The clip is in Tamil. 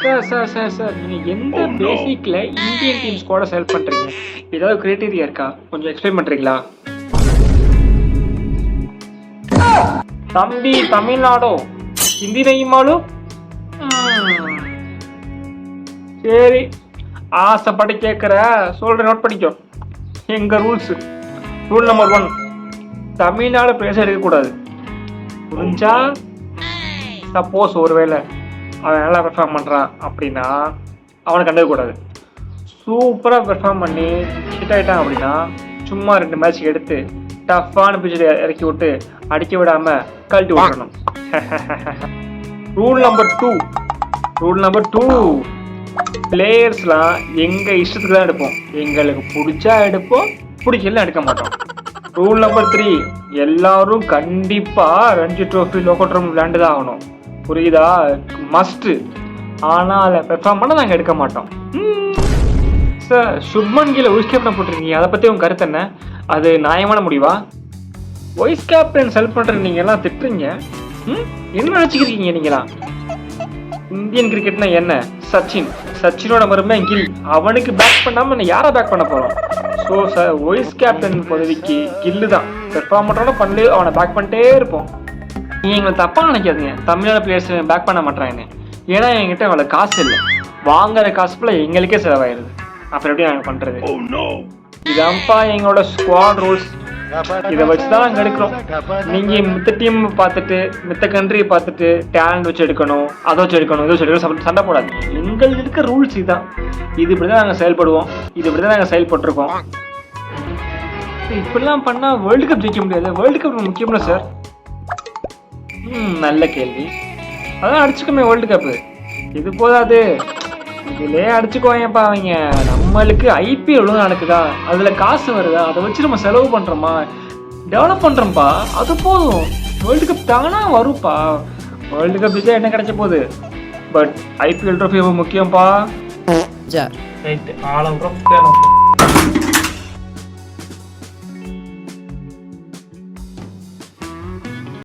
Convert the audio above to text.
சார் நீங்க எந்த பேசிக்ல இந்தியன் டீம் ஸ்குவாட செலக்ட் பண்றீங்க? ஏதாவது கிரைட்டீரியா இருக்கா? கொஞ்சம் எக்ஸ்பிளைன் பண்றீங்களா? தம்பி தமிழ்நாடோ ஹிந்தி நெய்யுமாலோ? சரி, ஆசைப்பட்டு கேட்குற, சொல்ற, நோட் பண்ணிக்கோ. எங்க ரூல் நம்பர் 1, தமிழ்நாடு பிளேயர்ஸ் எடுக்கக்கூடாது. புரிஞ்சா? சப்போஸ் ஒருவேளை அவன் நல்லா பெர்ஃபார்ம் பண்ணுறான் அப்படின்னா அவனை கண்டுக்கக்கூடாது. சூப்பராக பெர்ஃபார்ம் பண்ணி ஹிட் ஆகிட்டான் அப்படின்னா சும்மா 2 மேட்ச் எடுத்து டஃப்பான பிச்சில் இறக்கி விட்டு அடிக்க விடாமல் கழட்டி விடணும். ரூல் நம்பர் 2, பிளேயர்ஸ்லாம் எங்கள் இஷ்டத்துக்கு தான் எடுப்போம். எங்களுக்கு பிடிச்சா எடுப்போம், பிடிக்கல எடுக்க மாட்டோம். ரூல் நம்பர் 3, எல்லாரும் கண்டிப்பாக ரஞ்சி ட்ரோஃபி லோக்கல் ட்ரோஃபி விளையாண்டு தான் ஆகணும். புரியுதா? மஸ்ட்டு. ஆனால் அதை பெர்ஃபார்ம் பண்ண நாங்கள் எடுக்க மாட்டோம். சார், சுப்மன் கில்லை வைஸ் கேப்டன் போட்டிருக்கீங்க, அதை பற்றி உங்கள் கருத்து என்ன? அது நியாயமான முடிவா? வைஸ் கேப்டன் செலக்ட் பண்ணுற நீங்கள் எல்லாம் திட்டுறீங்க. என்ன நினச்சிக்கிறீங்க நீங்களாம்? இந்தியன் கிரிக்கெட்னா என்ன? சச்சினோட மருமை கில். அவனுக்கு பேக் பண்ணாமல் நான் யாரை பேக் பண்ண போகிறோம்? ஸோ சார், வைஸ் கேப்டன் பதவிக்கு கில்லு தான். பெர்ஃபார்ம் பண்ணுறோன்னா பண்ணி அவனை பேக் பண்ணிட்டே இருப்போம். நீங்கள் எங்களை தப்பாக நினைக்காதீங்க, தமிழ்நாடு பிளேயர்ஸ் பேக் பண்ண மாட்டாங்கன்னு. ஏன்னா என்கிட்ட அவ்வளோ காசு இல்லை. வாங்குற காசு போல எங்களுக்கே செலவாயிருது. அப்புறம் எப்படி நாங்கள் பண்ணுறது? இதான்ப்பா எங்களோட ஸ்குவாட் ரூல்ஸ். இதை வச்சு தான் நாங்கள் எடுக்கிறோம். நீங்கள் மித்த டீம் பார்த்துட்டு, மித்த கண்ட்ரியை பார்த்துட்டு டேலண்ட் வச்சு எடுக்கணும், அதை வச்சு எடுக்கணும், இதை வச்சு எடுக்கணும், சண்டை போடாது. எங்களுக்கு இருக்க ரூல்ஸ் இதுதான். இது இப்படி தான் நாங்கள் செயல்படுவோம், இது இப்படி தான் நாங்கள் செயல்பட்டுருக்கோம். இப்படிலாம் பண்ணால் வேர்ல்டு கப் ஜெயிக்க முடியாது. வேர்ல்டு கப் முக்கியம்ல சார். நல்ல கேள்வி. அதான் அடிச்சுக்கோமே வேர்ல்டு கப்பு. இது போதாது, இதுலேயே அடிச்சுக்கோயப்பா. அவங்க நம்மளுக்கு ஐபிஎல் நடக்குதா, அதில் காசு வருதா, அதை வச்சு நம்ம செலவு பண்ணுறோமா, டெவலப் பண்ணுறோம்ப்பா, அது போதும். வேர்ல்டு கப் தானா வரும்ப்பா. வேர்ல்டு கப் ஜெயிச்சா என்ன கிடைச்ச போகுது? பட் ஐபிஎல் ட்ரோஃபி முக்கியம்ப்பா. ரைட்டு, ஆழம்